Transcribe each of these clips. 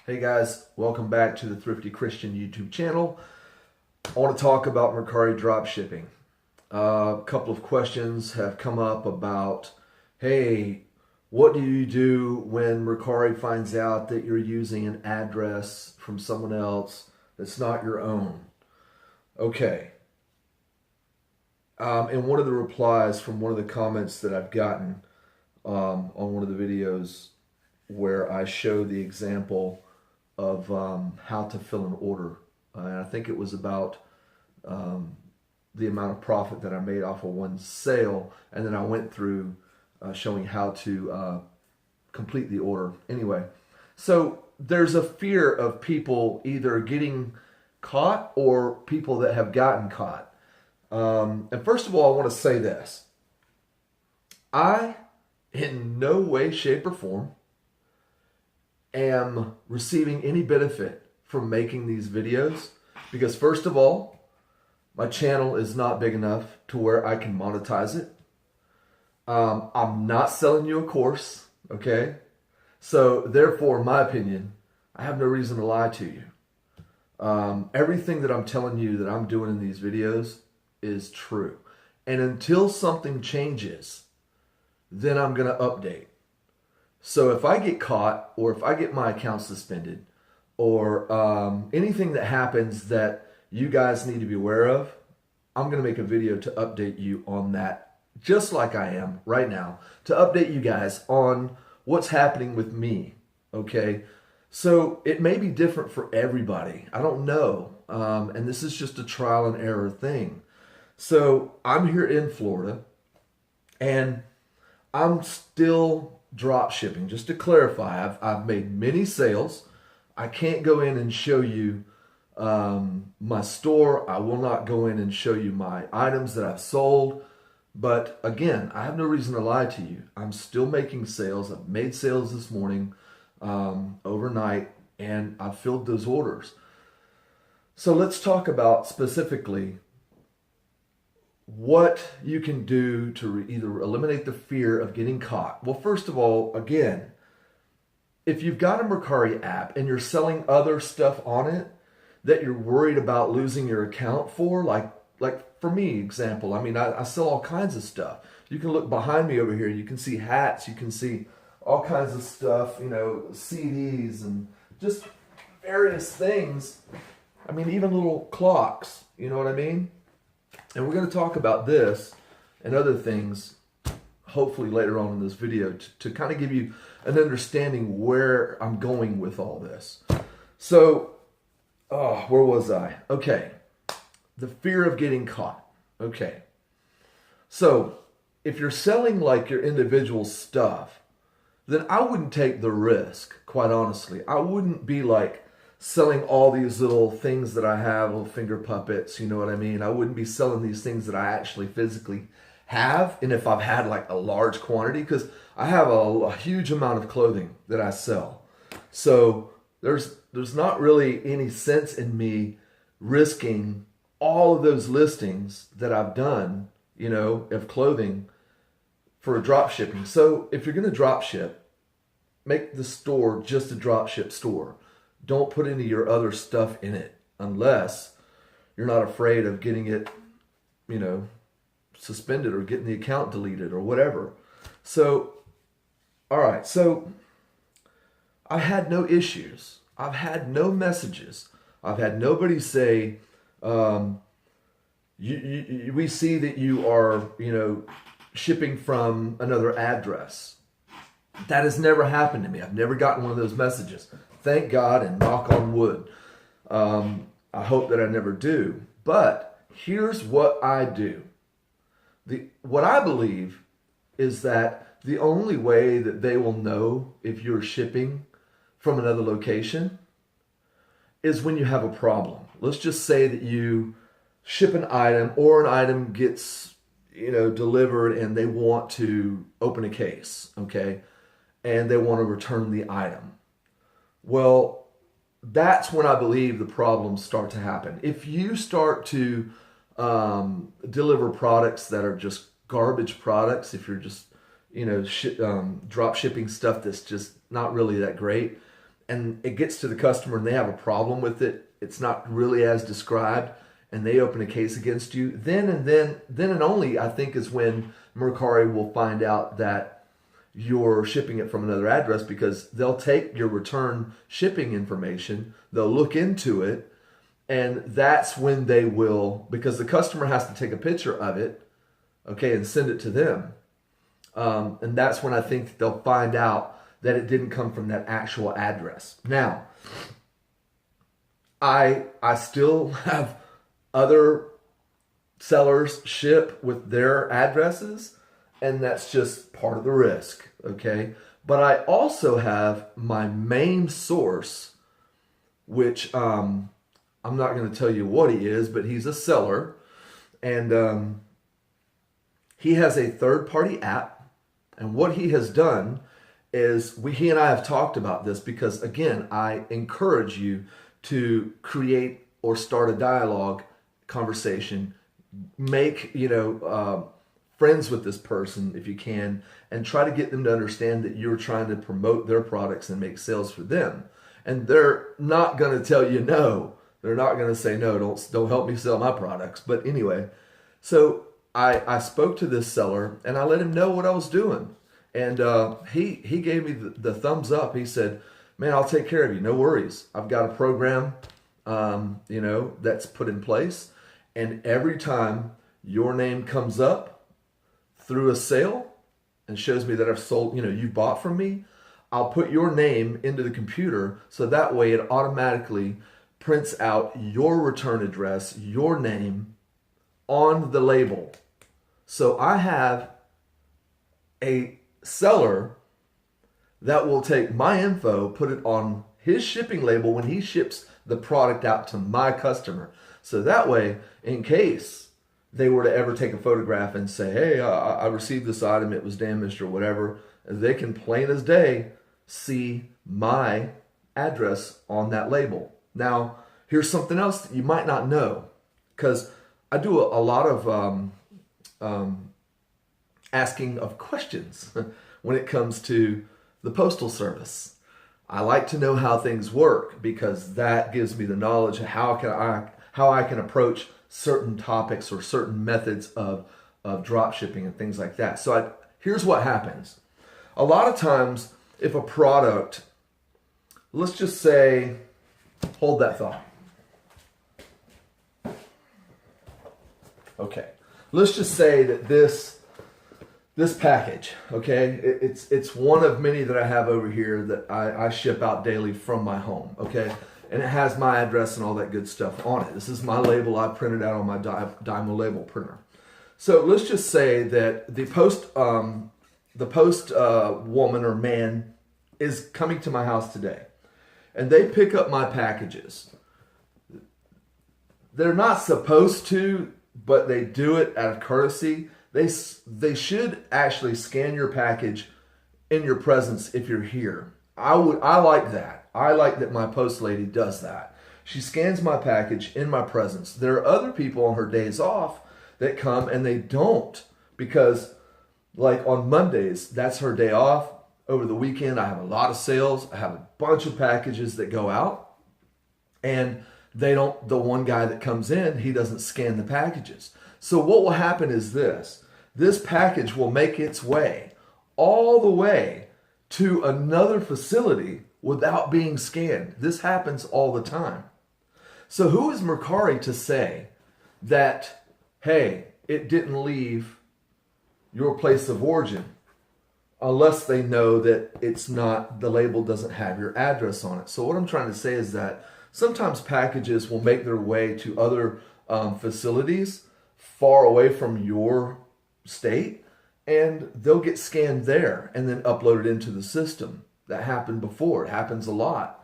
Hey guys, welcome back to the Thrifty Christian YouTube channel. I want to talk about Mercari drop shipping. A couple of questions have come up about, hey, what do you do when Mercari finds out that you're using an address from someone else that's not your own? Okay. And one of the replies from one of the comments that I've gotten on one of the videos where I show the example of how to fill an order. And I think it was about the amount of profit that I made off of one sale. And then I went through showing how to complete the order. Anyway, so there's a fear of people either getting caught or people that have gotten caught. And first of all, I want to say this. I, in no way, shape, or form, am receiving any benefit from making these videos because, first of all, my channel is not big enough to where I can monetize it. I'm not selling you a course, okay? So therefore, in my opinion, I have no reason to lie to you. Everything that I'm telling you that I'm doing in these videos is true. And until something changes, then I'm going to update. So if I get caught or if I get my account suspended or anything that happens that you guys need to be aware of, I'm going to make a video to update you on that, just like I am right now, to update you guys on what's happening with me, okay? So it may be different for everybody. I don't know. And this is just a trial and error thing. So I'm here in Florida and I'm still drop shipping. Just to clarify, I've made many sales. I can't go in and show you my store. I will not go in and show you my items that I've sold. But again, I have no reason to lie to you. I'm still making sales. I've made sales this morning, overnight, and I've filled those orders. So let's talk about specifically what you can do to either eliminate the fear of getting caught. Well, first of all, again, if you've got a Mercari app and you're selling other stuff on it that you're worried about losing your account for, like for me, example, I mean, I sell all kinds of stuff. You can look behind me over here. You can see hats. You can see all kinds of stuff, you know, CDs and just various things. I mean, even little clocks, you know what I mean? And we're going to talk about this and other things hopefully later on in this video to kind of give you an understanding where I'm going with all this. So, where was I? Okay, the fear of getting caught. Okay, so if you're selling like your individual stuff, then I wouldn't take the risk, quite honestly. I wouldn't be like selling all these little things that I have, little finger puppets, you know what I mean? I wouldn't be selling these things that I actually physically have. And if I've had like a large quantity, because I have a huge amount of clothing that I sell. So there's not really any sense in me risking all of those listings that I've done, you know, of clothing for drop shipping. So if you're going to drop ship, make the store just a drop ship store. Don't put any of your other stuff in it unless you're not afraid of getting it, you know, suspended or getting the account deleted or whatever. So, all right. So I've had no issues. I've had no messages. I've had nobody say, we see that you are, you know, shipping from another address. That has never happened to me. I've never gotten one of those messages. Thank God and knock on wood. I hope that I never do. But here's what I do. What I believe is that the only way that they will know if you're shipping from another location is when you have a problem. Let's just say that you ship an item or an item gets, you know, delivered and they want to open a case, okay? And they want to return the item. Well, that's when I believe the problems start to happen. If you start to deliver products that are just garbage products, if you're just, you know, drop shipping stuff that's just not really that great, and it gets to the customer and they have a problem with it, it's not really as described, and they open a case against you, then and only I think is when Mercari will find out that you're shipping it from another address, because they'll take your return shipping information, they'll look into it, and that's when they will, because the customer has to take a picture of it, okay, and send it to them. And that's when I think they'll find out that it didn't come from that actual address. Now, I still have other sellers ship with their addresses, and that's just part of the risk, okay? But I also have my main source, which I'm not going to tell you what he is, but he's a seller, and he has a third-party app. And what he has done is, he and I have talked about this, because again, I encourage you to create or start a dialogue, conversation, make, friends with this person if you can, and try to get them to understand that you're trying to promote their products and make sales for them. And they're not going to tell you no. They're not going to say no, don't help me sell my products. But anyway, so I spoke to this seller and I let him know what I was doing. And he gave me the thumbs up. He said, man, I'll take care of you. No worries. I've got a program, that's put in place. And every time your name comes up through a sale and shows me that I've sold, you bought from me, I'll put your name into the computer, so that way it automatically prints out your return address, your name on the label. So I have a seller that will take my info, put it on his shipping label when he ships the product out to my customer. So that way, in case they were to ever take a photograph and say, hey, I received this item, it was damaged or whatever, they can plain as day see my address on that label. Now, here's something else that you might not know, because I do a lot of asking of questions when it comes to the postal service. I like to know how things work, because that gives me the knowledge of how I can approach certain topics or certain methods of drop shipping and things like that. So here's what happens. A lot of times, if a product, let's just say, hold that thought. Okay, let's just say that this package, okay, it's one of many that I have over here that I ship out daily from my home, okay, and it has my address and all that good stuff on it. This is my label I printed out on my Dymo label printer. So let's just say that the post woman or man is coming to my house today, and they pick up my packages. They're not supposed to, but they do it out of courtesy. They should actually scan your package in your presence if you're here. I like that. I like that my post lady does that. She scans my package in my presence. There are other people on her days off that come and they don't, because like on Mondays, that's her day off. Over the weekend, I have a lot of sales. I have a bunch of packages that go out, and the one guy that comes in, he doesn't scan the packages. So what will happen is this package will make its way all the way to another facility without being scanned. This happens all the time. So who is Mercari to say that, hey, it didn't leave your place of origin, unless they know that it's not, the label doesn't have your address on it. So what I'm trying to say is that sometimes packages will make their way to other facilities far away from your state, and they'll get scanned there and then uploaded into the system. That happened before. It happens a lot.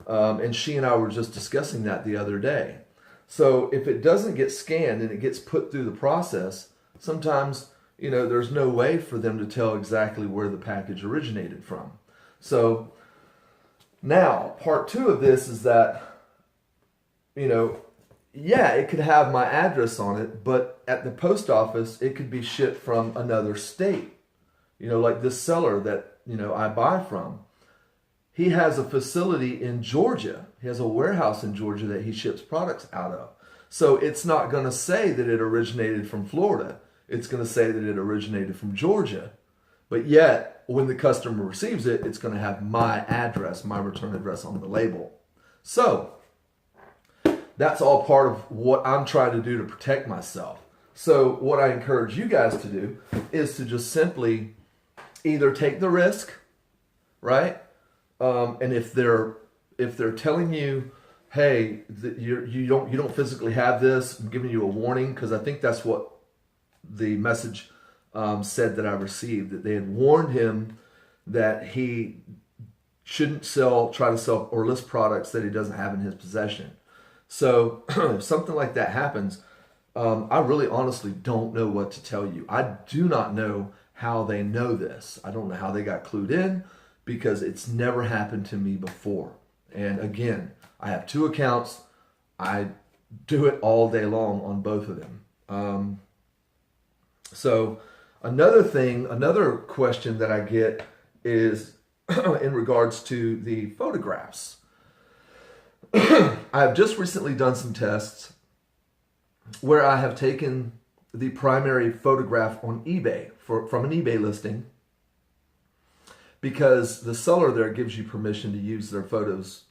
And she and I were just discussing that the other day. So if it doesn't get scanned and it gets put through the process, sometimes, there's no way for them to tell exactly where the package originated from. So now, part two of this is that, it could have my address on it, but at the post office, it could be shipped from another state. Like this seller that, I buy from. he has a facility in Georgia. He has a warehouse in Georgia that he ships products out of. So it's not going to say that it originated from Florida. It's going to say that it originated from Georgia. But yet, when the customer receives it, it's going to have my address, my return address on the label. So that's all part of what I'm trying to do to protect myself. So what I encourage you guys to do is to just simply either take the risk, right? And if they're telling you, hey, that you don't physically have this, I'm giving you a warning, because I think that's what the message said that I received, that they had warned him that he shouldn't try to sell or list products that he doesn't have in his possession. So if something like that happens, I really honestly don't know what to tell you. I do not know how they know this. I don't know how they got clued in, because it's never happened to me before. And again, I have 2 accounts. I do it all day long on both of them. So another question that I get is in regards to the photographs. I've just recently done some tests where I have taken the primary photograph on eBay from an eBay listing, because the seller there gives you permission to use their photos,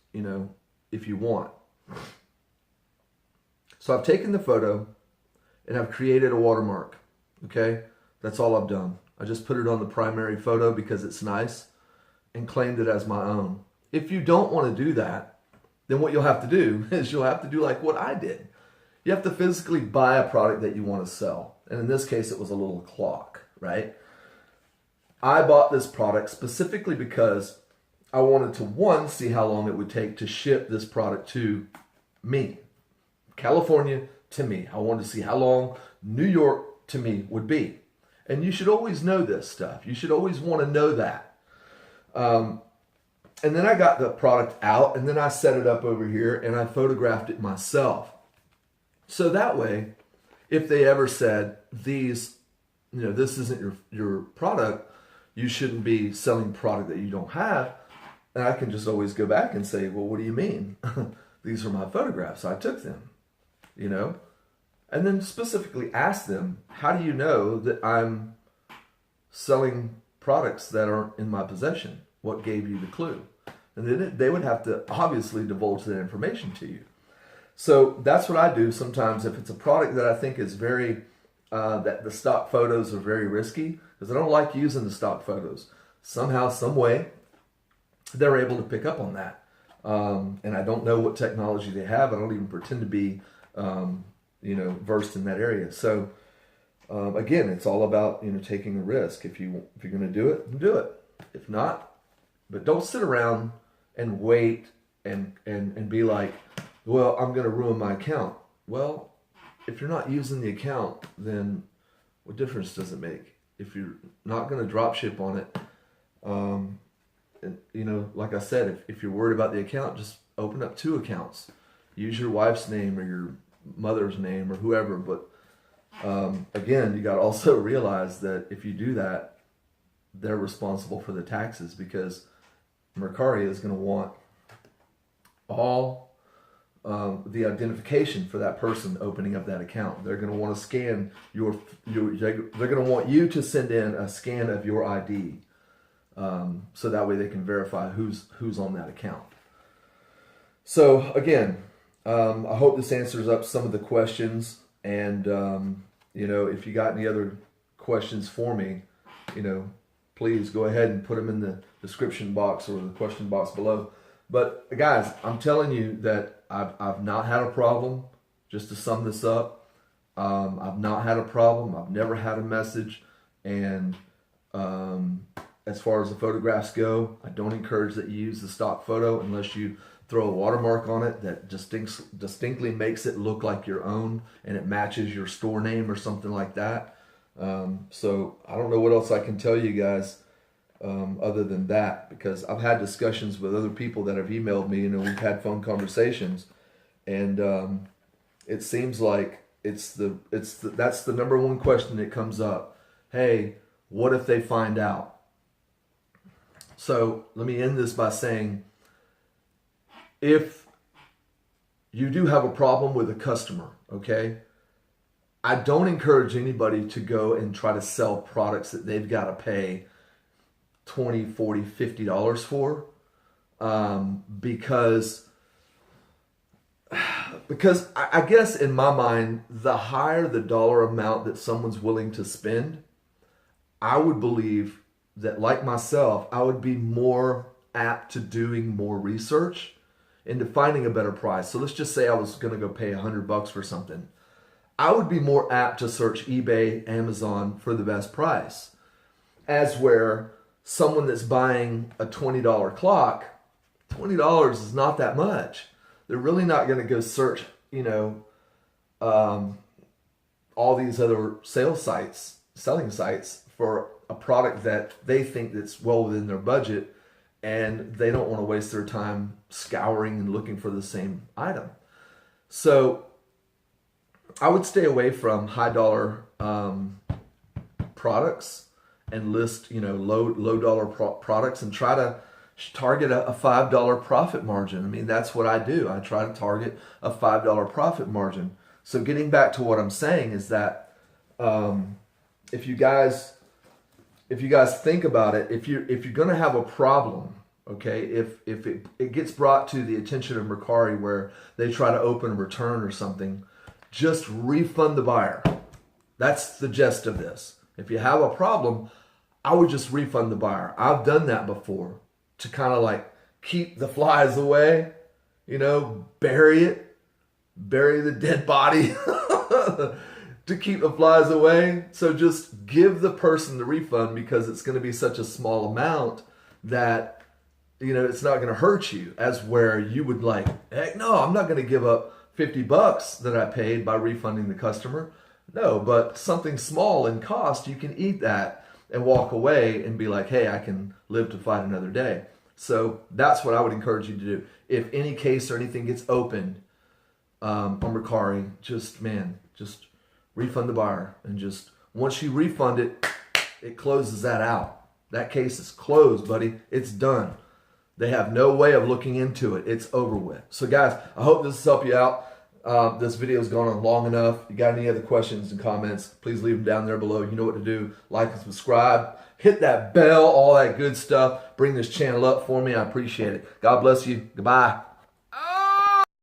if you want. So I've taken the photo and I've created a watermark. Okay, that's all I've done. I just put it on the primary photo because it's nice and claimed it as my own. If you don't want to do that, then what you'll have to do is you'll have to do like what I did. You have to physically buy a product that you want to sell. And in this case, it was a little clock, right? I bought this product specifically because I wanted to, one, see how long it would take to ship this product to me. California to me. I wanted to see how long New York to me would be. And you should always know this stuff. You should always want to know that. And then I got the product out, and then I set it up over here and I photographed it myself. So that way, if they ever said this isn't your product, you shouldn't be selling product that you don't have, and I can just always go back and say, well, what do you mean? These are my photographs. I took them, and then specifically ask them, how do you know that I'm selling products that aren't in my possession? What gave you the clue? And then they would have to obviously divulge that information to you. So that's what I do sometimes if it's a product that I think is very, that the stock photos are very risky, because I don't like using the stock photos. Somehow, some way, they're able to pick up on that. And I don't know what technology they have. I don't even pretend to be, versed in that area. So again, it's all about, taking a risk. If you're going to do it, do it. If not, but don't sit around and wait and be like, well, I'm going to ruin my account. Well, if you're not using the account, then what difference does it make? If you're not going to drop ship on it, and, like I said, if you're worried about the account, just open up 2 accounts. Use your wife's name or your mother's name or whoever. But again, you got to also realize that if you do that, they're responsible for the taxes, because Mercari is going to want all the identification for that person opening up that account. They're going to want to scan they're going to want you to send in a scan of your ID, so that way they can verify who's on that account. So again, I hope this answers up some of the questions, and if you got any other questions for me, please go ahead and put them in the description box or the question box below. But guys, I'm telling you that I've not had a problem. Just to sum this up, I've not had a problem. I've never had a message. And as far as the photographs go, I don't encourage that you use the stock photo unless you throw a watermark on it that distinctly makes it look like your own and it matches your store name or something like that. So I don't know what else I can tell you guys other than that, because I've had discussions with other people that have emailed me, we've had phone conversations, and it seems like that's the number one question that comes up. Hey, what if they find out? So let me end this by saying, if you do have a problem with a customer, okay, I don't encourage anybody to go and try to sell products that they've got to pay $20, $40, $50 for, because I guess in my mind, the higher the dollar amount that someone's willing to spend, I would believe that, like myself, I would be more apt to doing more research into finding a better price. So let's just say I was going to go pay $100 for something. I would be more apt to search eBay, Amazon for the best price, as where someone that's buying a $20 clock, $20 is not that much. They're really not going to go search, all these other selling sites for a product that they think that's well within their budget, and they don't want to waste their time scouring and looking for the same item. So I would stay away from high dollar products and list, low dollar products, and try to target a $5 profit margin. I mean, that's what I do. I try to target a $5 profit margin. So getting back to what I'm saying is that if you guys think about it, if you're going to have a problem, okay, if it gets brought to the attention of Mercari where they try to open a return or something, just refund the buyer. That's the gist of this. If you have a problem, I would just refund the buyer. I've done that before to kind of like keep the flies away, bury the dead body to keep the flies away. So just give the person the refund, because it's going to be such a small amount that, it's not going to hurt you, as where you would like, heck no, I'm not going to give up $50 that I paid by refunding the customer. No, but something small in cost, you can eat that and walk away and be like, hey, I can live to fight another day. So that's what I would encourage you to do. If any case or anything gets opened on Mercari, just refund the buyer. And just once you refund it, it closes that out. That case is closed, buddy. It's done. They have no way of looking into it. It's over with. So guys, I hope this has helped you out. This video has gone on long enough. If you got any other questions and comments, please leave them down there below. You know what to do. Like and subscribe. Hit that bell, all that good stuff. Bring this channel up for me. I appreciate it. God bless you. Goodbye.